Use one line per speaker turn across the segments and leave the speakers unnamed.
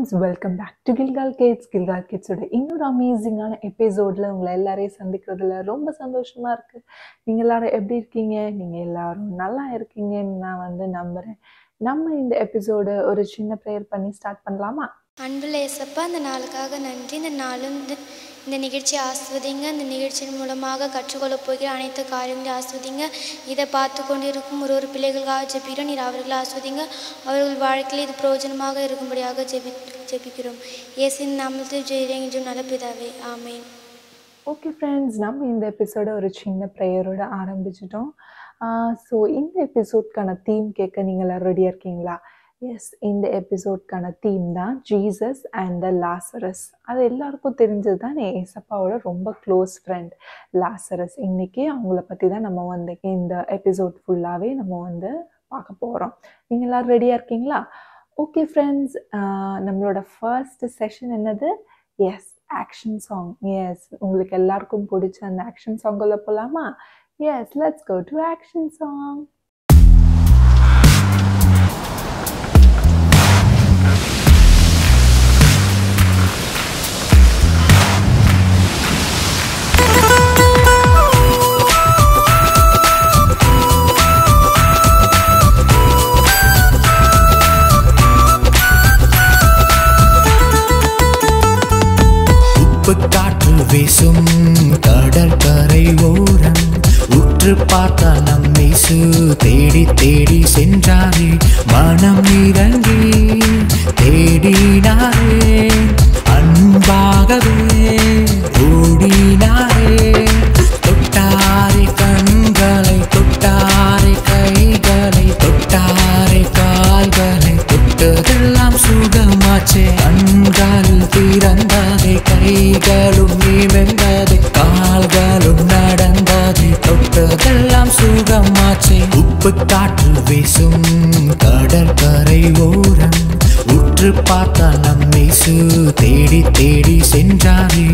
Friends, welcome back to Kilkal kids. Kilkal கிட்ஸோட இன்னொரு அமேசிங்கான எபிசோடில் உங்களை எல்லாரையும் சந்திக்கிறதுல ரொம்ப சந்தோஷமாக இருக்குது. நீங்கள் எல்லாரும் எப்படி இருக்கீங்க? நீங்கள் எல்லாரும் நல்லா இருக்கீங்கன்னு நான் நம்புகிறேன். நம்ம இந்த எபிசோடு ஒரு சின்ன ப்ரேயர் பண்ணி ஸ்டார்ட் பண்ணலாமா?
அன்புள்ள இயேசப்பா, இந்த நாளுக்காக நன்றி. இந்த நாளும் இந்த நிகழ்ச்சியை ஆஸ்வதிங்க. இந்த நிகழ்ச்சியின் மூலமாக கற்றுக்கொள்ளப் போகிற அனைத்து காரியங்களையும் ஆஸ்வதிங்க. இதை பார்த்து கொண்டிருக்கும் ஒரு பிள்ளைகளுக்காக ஜெபிக்கிறோம். நீர் அவர்களை ஆஸ்வதிங்க. அவர்கள் வாழ்க்கையில் இது பிரயோஜனமாக இருக்கும்படியாக ஜெபிக்கிறோம். இயேசுவின் நாமத்தில் ஜெயிக்கிறேன் நல்ல பிதாவே, ஆமேன்.
ஓகே ஃப்ரெண்ட்ஸ், நம்ம இந்த எபிசோடை ஒரு சின்ன ப்ரேயரோட ஆரம்பிச்சிட்டோம். ஸோ இந்த எபிசோட்கான தீம் கேட்க நீங்கள் எல்லாம் ரெடியாக இருக்கீங்களா? எஸ், இந்த எபிசோட்கான தீம் தான் ஜீசஸ் அண்ட் த லாசரஸ். அது எல்லாருக்கும் தெரிஞ்சது தான். ஏசப்பாவோட ரொம்ப க்ளோஸ் ஃப்ரெண்ட் லாசரஸ். இன்றைக்கி அவங்கள பற்றி தான் நம்ம இந்த எபிசோட் ஃபுல்லாகவே நம்ம பார்க்க போகிறோம். நீங்கள் எல்லோரும் ரெடியாக இருக்கீங்களா? ஓகே ஃப்ரெண்ட்ஸ், நம்மளோட ஃபர்ஸ்ட் செஷன் என்னது? Yes, action song. எஸ், உங்களுக்கு எல்லாருக்கும் பிடிச்ச அந்த ஆக்ஷன் சாங்குள்ள போகலாமா? Yes, let's go to action song.
காற்று வீசும் கடற்கரை ஓரம் உற்று பார்த்தால் நம்மை தேடி தேடி சென்றாரே. மனம் இறங்கி தேடினாரே, அன்பாகவே ஓடினாரே. தொட்டாரே கண்களை, தொட்டாரே கைகளை, தொட்டாரே கால்களை, தொட்டதெல்லாம் சுகமாச்சே. கண்கள் திறந்ததே, கைகளும் நிமிர்ந்தது, கால்களும் நடந்தது, தொட்டதெல்லாம் சுகமாச்சே. உப்பு காற்று வீசும் கடற்கரை ஓரம் உற்று பார்த்தால் நம்மை தேடி தேடி சென்றாரே.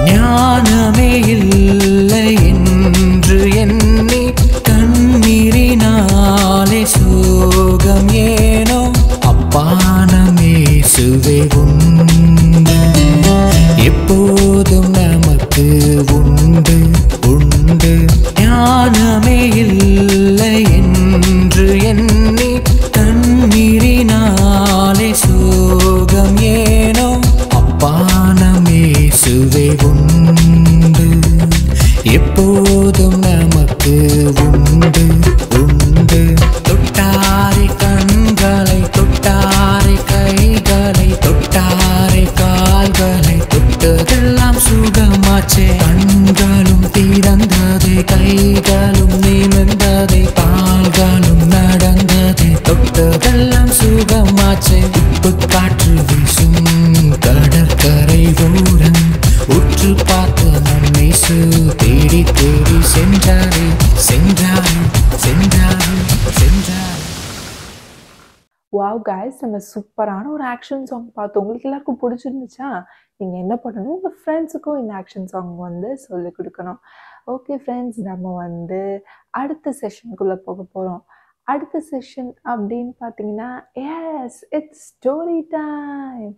ஞானமே இல்லை என்று எண்ணி கண்ணீரினாலே சோகம் ஏனோ. அப்பானமேசுவே உண்டு, எப்போதும் நமக்கு உண்டு உண்டு. ஞானமே இல்லை என்று எண்ணி கண்ணீரினாலே சோகம் ஏனோ. அப்பானமேசுவே உண்டு, எப்போதும் நமக்கு உண்டு உண்டு. தொட்டாரே கண்களை, தொட்டாரே கைகளை, தொட்டாரே கால்களை, தொட்டதெல்லாம் சுகமாச்சே. கண்களும் திறந்தது, கைகளும் நிமிர்ந்தது, கால்களும் நடந்தது, தொட்டதெல்லாம் சுகமாச்சே. உப்பு காற்று வீசும் கடற்கரை ஓரம் உற்று பார்த்து நம்மை தேடி தேடி சென்றாரே சென்றாரே சென்றாரே சென்றாரே.
வாவ் கைஸ், நம்ம சூப்பரான ஒரு ஆக்ஷன் சாங் பார்த்தோம். உங்களுக்கு எல்லாருக்கும் பிடிச்சிருந்துச்சா? நீங்கள் என்ன பண்ணணும், உங்கள் ஃப்ரெண்ட்ஸுக்கும் இந்த ஆக்ஷன் சாங் சொல்லிக் கொடுக்கணும். ஓகே ஃப்ரெண்ட்ஸ், நம்ம அடுத்த செஷனுக்குள்ளே போக போகிறோம். அடுத்த செஷன் அப்படின்னு பார்த்தீங்கன்னா, yes, it's story time.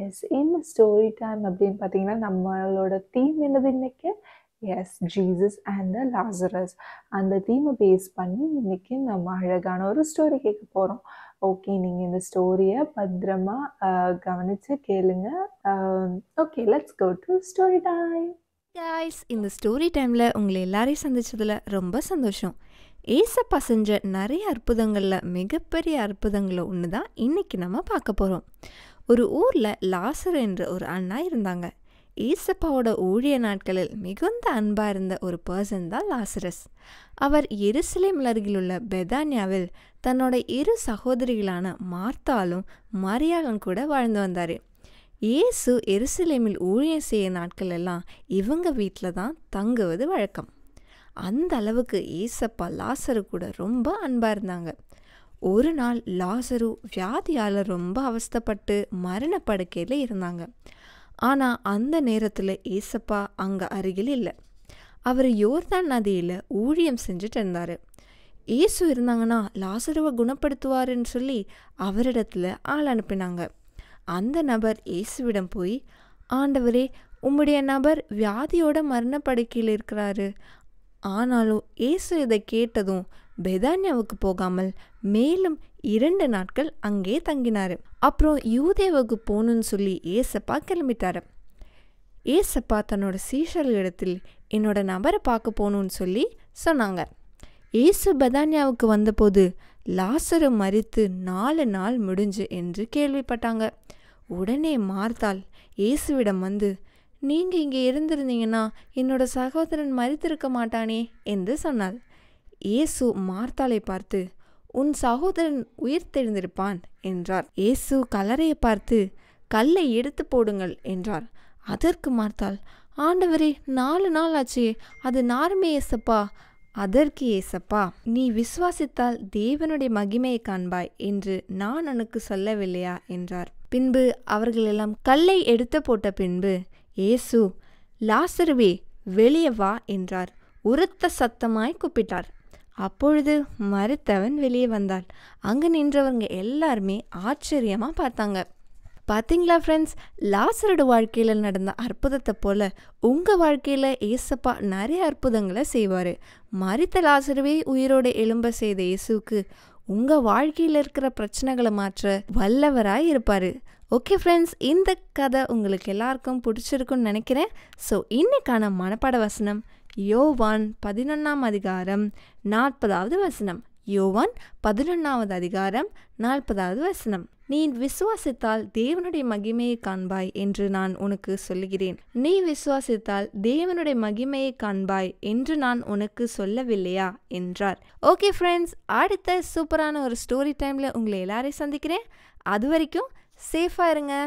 Yes, இந்த ஸ்டோரி டைம் அப்படின்னு பார்த்தீங்கன்னா நம்மளோட தீம் என்னது இன்னைக்கு? Yes, Jesus and the Lazarus. அந்த தீமை பேஸ் பண்ணி இன்னைக்கு நம்ம அழகான ஒரு ஸ்டோரி கேட்க போகிறோம். ஓகே, நீங்கள் இந்த ஸ்டோரியை பத்திரமா கவனித்து கேளுங்க. Okay, let's go to story time.
Guys, இந்த ஸ்டோரி டைமில் உங்களை எல்லாரையும் சந்திச்சதில் ரொம்ப சந்தோஷம். ஏசப்பா செஞ்ச நிறைய அற்புதங்களில் மிகப்பெரிய அற்புதங்களில் ஒன்று தான் இன்றைக்கி நம்ம பார்க்க போகிறோம். ஒரு ஊரில் லாசர் என்ற ஒரு அண்ணா இருந்தாங்க. ஏசப்பாவோட ஊழிய நாட்களில் மிகுந்த அன்பாக இருந்த ஒரு பர்சன் தான் லாசரஸ். அவர் எருசலேம் அருகிலுள்ள பெதானியாவில் தன்னோட 2 சகோதரிகளான மார்த்தாலும் மரியாளும் கூட வாழ்ந்து வந்தார். இயேசு எருசலேமில் ஊழியம் செய்ய நாட்கள் எல்லாம் இவங்க வீட்டில் தான் தங்குவது வழக்கம். அந்த அளவுக்கு ஏசப்பா லாசரு கூட ரொம்ப அன்பாக இருந்தாங்க. ஒரு நாள் லாசரு வியாதியால் ரொம்ப அவஸ்தைப்பட்டு மரணப்படுக்கையில் இருந்தாங்க. ஆனால் அந்த நேரத்தில் ஏசப்பா அங்கே அருகில் இல்லை. அவர் யோர்தான் நதியில் ஊழியம் செஞ்சுட்டு இருந்தார். இயேசு இருந்தாங்கன்னா லாசருவை குணப்படுத்துவாருன்னு சொல்லி அவரிடத்துல ஆள் அனுப்பினாங்க. அந்த நபர் இயேசுவிடம் போய், ஆண்டவரே, உம்முடைய நபர் வியாதியோட மரணப்படுக்கையில் இருக்கிறாரு. ஆனாலும் இயேசு இதை கேட்டதும் பெதானியாவுக்கு போகாமல் மேலும் 2 நாட்கள் அங்கே தங்கினார். அப்புறம் யூதேவுக்கு போகணுன்னு சொல்லி ஏசப்பா கிளம்பிட்டாரு. ஏசப்பா தன்னோட சீஷர்களிடத்தில் என்னோட நபரை பார்க்க போகணுன்னு சொல்லி சொன்னாங்க. இயேசு பெதானியாவுக்கு வந்தபோது லாசரு மரித்து 4 நாள் முடிஞ்சு என்று கேள்விப்பட்டாங்க. உடனே மார்த்தாள் இயேசுவிடம் வந்து, நீங்கள் இங்கே இருந்திருந்தீங்கன்னா என்னோட சகோதரன் மரித்திருக்க மாட்டானே என்று சொன்னாள். இயேசு மார்த்தாளை பார்த்து, உன் சகோதரன் உயிர்த்தெழுந்திருப்பான் என்றார். இயேசு கல்லறையை பார்த்து, கல்லை எடுத்து போடுங்கள் என்றார். அதற்கு மார்த்தாள், ஆண்டவரே, 4 நாள் ஆச்சே, அது நாருமே ஏசப்பா. அதற்கு ஏசப்பா, நீ விசுவாசித்தால் தேவனுடைய மகிமையை காண்பாய் என்று நான் உனக்கு சொல்லவில்லையா என்றார். பின்பு அவர்கள் எல்லாம் கல்லை எடுத்து போட்ட பின்பு இயேசு, லாசருவே, வெளியே வா என்றார். உரத்த சத்தமாய் கூப்பிட்டார். அப்பொழுது மரித்தவன் வெளியே வந்தாள். அங்கு நின்றவங்க எல்லாருமே ஆச்சரியமா பார்த்தாங்க. பார்த்தீங்களா ஃப்ரெண்ட்ஸ், லாசரோட வாழ்க்கையில் நடந்த அற்புதத்தை போல உங்கள் வாழ்க்கையில் ஏசப்பா நிறைய அற்புதங்களை செய்வார். மரித்த லாசருவே உயிரோடு எழும்ப செய்த இயேசுவுக்கு உங்கள் வாழ்க்கையில் இருக்கிற பிரச்சனைகளை மாற்ற வல்லவராய் இருப்பார். ஓகே ஃப்ரெண்ட்ஸ், இந்த கதை உங்களுக்கு எல்லாருக்கும் பிடிச்சிருக்குன்னு நினைக்கிறேன். ஸோ இன்னைக்கான மனப்பாட வசனம் யோவான் 11ஆம் அதிகாரம் 40வது வசனம். யோவான் 11வது அதிகாரம் 40வது வசனம். நீ விசுவாசித்தால் தேவனுடைய மகிமையை காண்பாய் என்று நான் உனக்கு சொல்லுகிறேன். நீ விசுவாசித்தால் தேவனுடைய மகிமையை காண்பாய் என்று நான் உனக்கு சொல்லவில்லையா என்றார். ஓகே ஃப்ரெண்ட்ஸ், அடுத்த சூப்பரான ஒரு ஸ்டோரி டைமில் உங்களை எல்லாரையும் சந்திக்கிறேன். அது வரைக்கும் சேஃபாக இருங்க.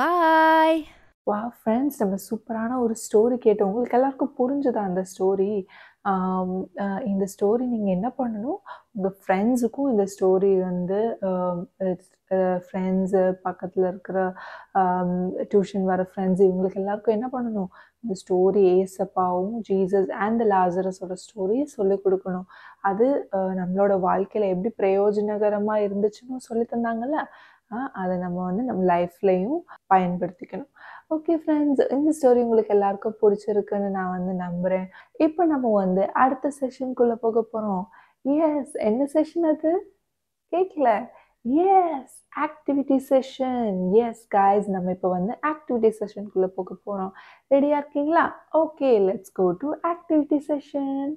பாய்.
வா ஃப்ரெண்ட்ஸ், நம்ம சூப்பரான ஒரு ஸ்டோரி கேட்டோம். உங்களுக்கு எல்லாருக்கும் புரிஞ்சுதா அந்த ஸ்டோரி? இந்த ஸ்டோரி நீங்கள் என்ன பண்ணணும், உங்கள் ஃப்ரெண்ட்ஸுக்கும் இந்த ஸ்டோரி வந்து ஃப்ரெண்ட்ஸு, பக்கத்தில் இருக்கிற டியூஷன் வர ஃப்ரெண்ட்ஸு, இவங்களுக்கு எல்லாருக்கும் என்ன பண்ணணும், இந்த ஸ்டோரி ஏசப்பாவும் ஜீசஸ் அண்ட் லாசரஸோட ஸ்டோரியை சொல்லிக் கொடுக்கணும். அது நம்மளோட வாழ்க்கையில் எப்படி பிரயோஜனகரமாக இருந்துச்சுன்னு சொல்லி தந்தாங்கல்ல, அதை நம்ம வந்து நம்ம லைஃப்லையும் பயன்படுத்திக்கணும். ஓகே ஃப்ரெண்ட்ஸ், இந்த ஸ்டோரி உங்களுக்கு எல்லாருக்கும் பிடிச்சிருக்குன்னு நான் வந்து நம்புகிறேன். இப்போ நம்ம வந்து அடுத்த செஷனுக்குள்ளே போக போகிறோம். எஸ், என்ன செஷன் அது கேட்கல? Yes, activity session. Yes guys, நம்ம இப்போ வந்து ஆக்டிவிட்டி செஷனுக்குள்ளே போக போகிறோம். ரெடியாக இருக்கீங்களா? Okay, let's go to activity session.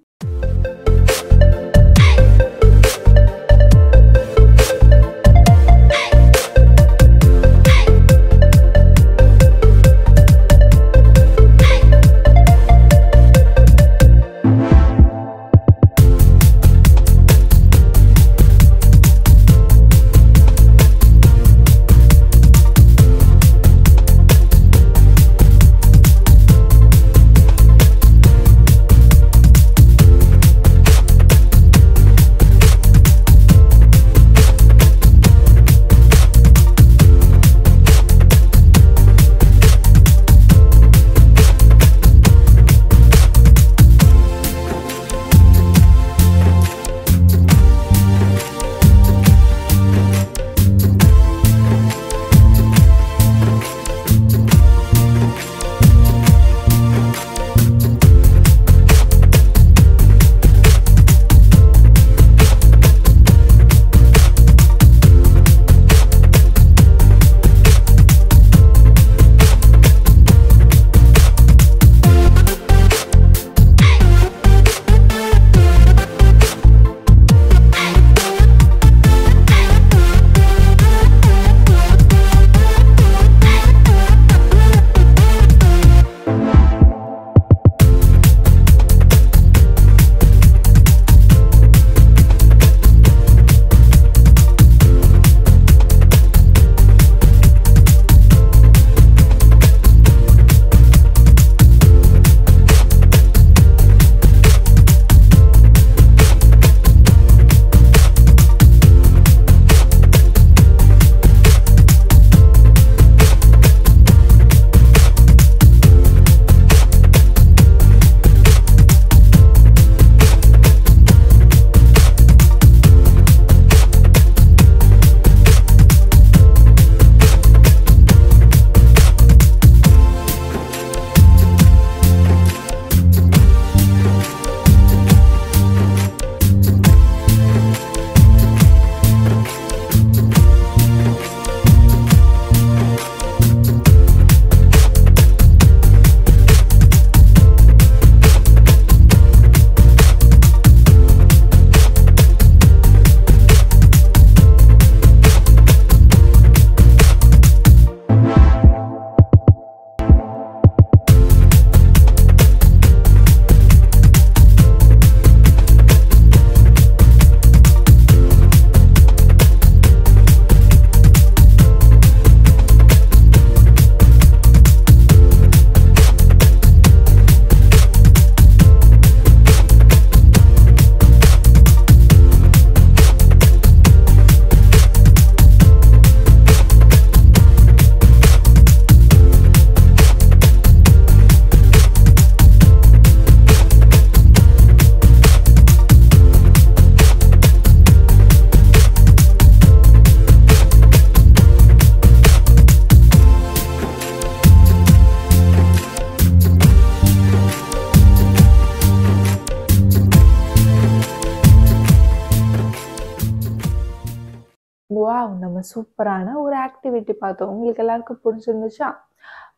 Wow! நம்ம சூப்பரான ஒரு ஆக்டிவிட்டி பார்த்தோம். உங்களுக்கு எல்லாருக்கும் புடிச்சிருந்துச்சா?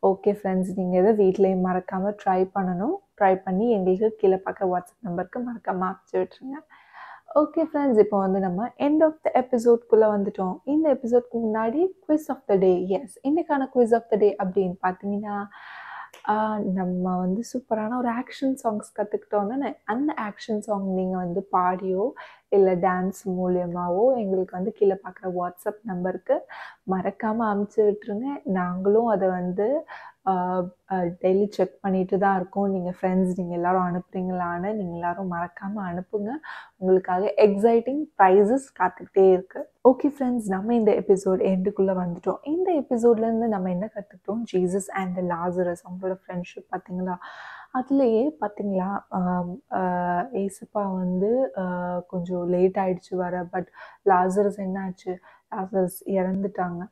ஓகே ஃப்ரெண்ட்ஸ், நீங்க இத வீட்லயும் மறக்காம ட்ரை பண்ணணும். ட்ரை பண்ணி எங்களுக்கு கீழ பார்க்குற வாட்ஸ்அப் நம்பருக்கு மறக்காம அனுப்பிச்சு விட்டுருங்க. ஓகே ஃப்ரெண்ட்ஸ், இப்போ வந்து நம்ம எண்ட் ஆஃப் த எபிசோட்குள்ள வந்துட்டோம். இந்த எபிசோட்க்கு முன்னாடி quiz of the day. Yes, இன்னைக்கான குவிஸ் ஆஃப் த டே அப்படின்னு பார்த்தீங்கன்னா, நம்ம வந்து சூப்பரான ஒரு ஆக்ஷன் சாங்ஸ் கத்துக்கிட்டோம் தானே! அந்த ஆக்ஷன் சாங் நீங்க வந்து பாடியோ, இல்ல டான்ஸ் மூலியமாவோ எங்களுக்கு வந்து கீழ பார்க்குற வாட்ஸ்அப் நம்பருக்கு மறக்காம அனுப்பிச்சு விட்டுருங்க. நாங்களும் அத வந்து டெய்லி செக் பண்ணிட்டு தான் இருக்கோம். நீங்க ஃப்ரெண்ட்ஸ் நீங்க எல்லாரும் அனுப்புறீங்களான்னு. நீங்க எல்லாரும் மறக்காம அனுப்புங்க. உங்களுக்காக எக்ஸைட்டிங் ப்ரைஸஸ் காத்துக்கிட்டே இருக்கு. ஓகே ஃப்ரெண்ட்ஸ், நம்ம இந்த எபிசோட் எண்டுக்குள்ள வந்துட்டோம். இந்த எபிசோட்லேருந்து நம்ம என்ன கற்றுக்கிட்டோம்? ஜீசஸ் அண்ட் லாசரஸ் அவங்களோட ஃப்ரெண்ட்ஷிப் பார்த்தீங்களா? அதுலேயே பார்த்தீங்களா, ஏசப்பா வந்து கொஞ்சம் லேட் ஆயிடுச்சு வர. பட் லாசரஸ் என்னாச்சு? லாசரஸ் இறந்துட்டாங்க.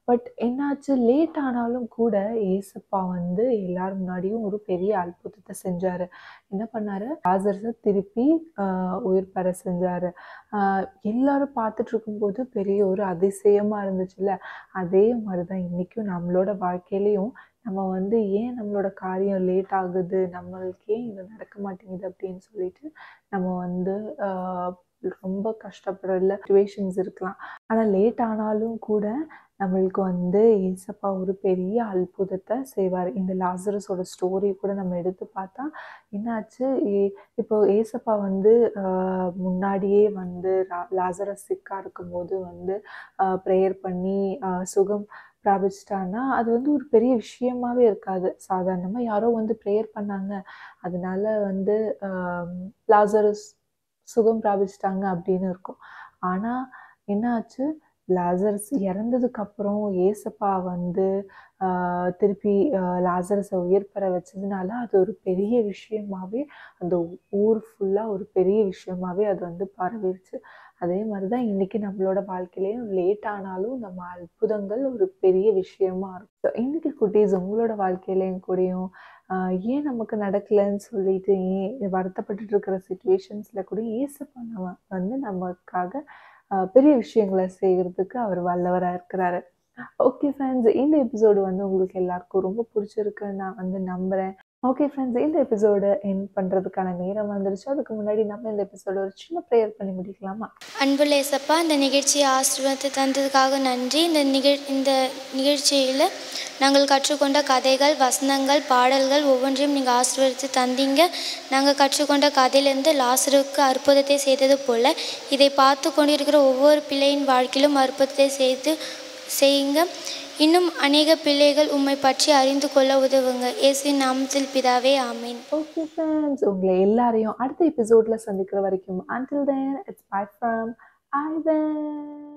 பட் என்னாச்சு, லேட் ஆனாலும் கூட ஏசப்பா வந்து எல்லார் முன்னாடியும் ஒரு பெரிய அற்புதத்தை செஞ்சாரு. என்ன பண்ணாரு? லாசரஸை திருப்பி உயிர் பெற செஞ்சாரு. எல்லாரும் பார்த்துட்டு இருக்கும்போது பெரிய ஒரு அதிசயமா இருந்துச்சுல்ல. அதே மாதிரி தான் இன்னைக்கும் நம்மளோட வாழ்க்கையிலையும் நம்ம வந்து ஏன் நம்மளோட காரியம் லேட் ஆகுது, நம்மளுக்கு ஏன் இது நடக்க மாட்டேங்குது அப்படின்னு சொல்லிட்டு நம்ம வந்து ரொம்ப கஷ்டப்படுற சிச்சுவேஷன்ஸ் இருக்கலாம். ஆனால் லேட் ஆனாலும் கூட நம்மளுக்கு வந்து ஏசப்பா ஒரு பெரிய அற்புதத்தை செய்வார். இந்த லாசரஸோட ஸ்டோரி கூட நம்ம எடுத்து பார்த்தா என்னாச்சு, இப்போ ஏசப்பா வந்து முன்னாடியே வந்து லாசரஸ் சிக்கா இருக்கும்போது வந்து ப்ரேயர் பண்ணி சுகம் பிராபிச்சிட்டான்னா அது வந்து ஒரு பெரிய விஷயமாவே இருக்காது. சாதாரணமாக யாரோ வந்து ப்ரேயர் பண்ணாங்க, அதனால வந்து லாசரஸ் சுகம் பிராபிச்சிட்டாங்க அப்படின்னு இருக்கும். ஆனால் என்ன ஆச்சு, லாசரஸ் இறந்ததுக்கப்புறம் ஏசப்பா வந்து திருப்பி லாசரஸை உயிர் பெற வச்சதுனால அது ஒரு பெரிய விஷயமாவே அந்த ஊர் ஃபுல்லாக ஒரு பெரிய விஷயமாவே அது வந்து பரவிடுச்சு. அதே மாதிரி தான் இன்றைக்கி நம்மளோட வாழ்க்கையிலையும் லேட் ஆனாலும் நம்ம அற்புதங்கள் ஒரு பெரிய விஷயமா இருக்கும். இன்றைக்கி குட்டீஸ் உங்களோட வாழ்க்கையிலையும் கூடயும் ஏன் நமக்கு நடக்கலைன்னு சொல்லிட்டு ஏன் வருத்தப்பட்டுட்டு இருக்கிற சுச்சுவேஷன்ஸில் கூட ஏசப்பா நம்ம வந்து நமக்காக பெரிய விஷயங்களை செய்கிறதுக்கு அவர் வல்லவராக இருக்கிறாரு. ஓகே ஃப்ரெண்ட்ஸ், இந்த எபிசோடு வந்து உங்களுக்கு எல்லாருக்கும் ரொம்ப பிடிச்சிருக்குன்னு நான் வந்து நம்புகிறேன். ஓகே ஃப்ரெண்ட்ஸ், இந்த எபிசோடு எண்ட் பண்ணுறதுக்கான நேரம் வந்துருச்சு. அதுக்கு முன்னாடி நம்ம இந்த எபிசோட ஒரு சின்ன ப்ரேயர் பண்ணி முடிக்கலாமா?
அன்புள்ள ஏசப்பா, இந்த நிகழ்ச்சியை ஆசீர்வாதத்தை தந்ததுக்காக நன்றி. இந்த நிகழ்ச்சியில் நாங்கள் கற்றுக்கொண்ட கதைகள், வசனங்கள், பாடல்கள் ஒவ்வொன்றையும் நீங்கள் ஆசீர்வதித்து தந்தீங்க. நாங்கள் கற்றுக்கொண்ட கதையிலேருந்து லாசருக்கு அற்புதத்தை செய்தது போல் இதை பார்த்து கொண்டிருக்கிற ஒவ்வொரு பிள்ளையின் வாழ்க்கையிலும் அற்புதத்தை செய்யுங்க. இன்னும் அநேக பிள்ளைகள் உம்மை பற்றி அறிந்து கொள்ள உதவுங்க. இயேசுவின் நாமத்தில் பிதாவே, ஆமீன்.
ஓகே ஃப்ரெண்ட்ஸ், உங்களை எல்லாரையும் அடுத்த எபிசோடில் சந்திக்கிற வரைக்கும் until then it's bye from Ivan.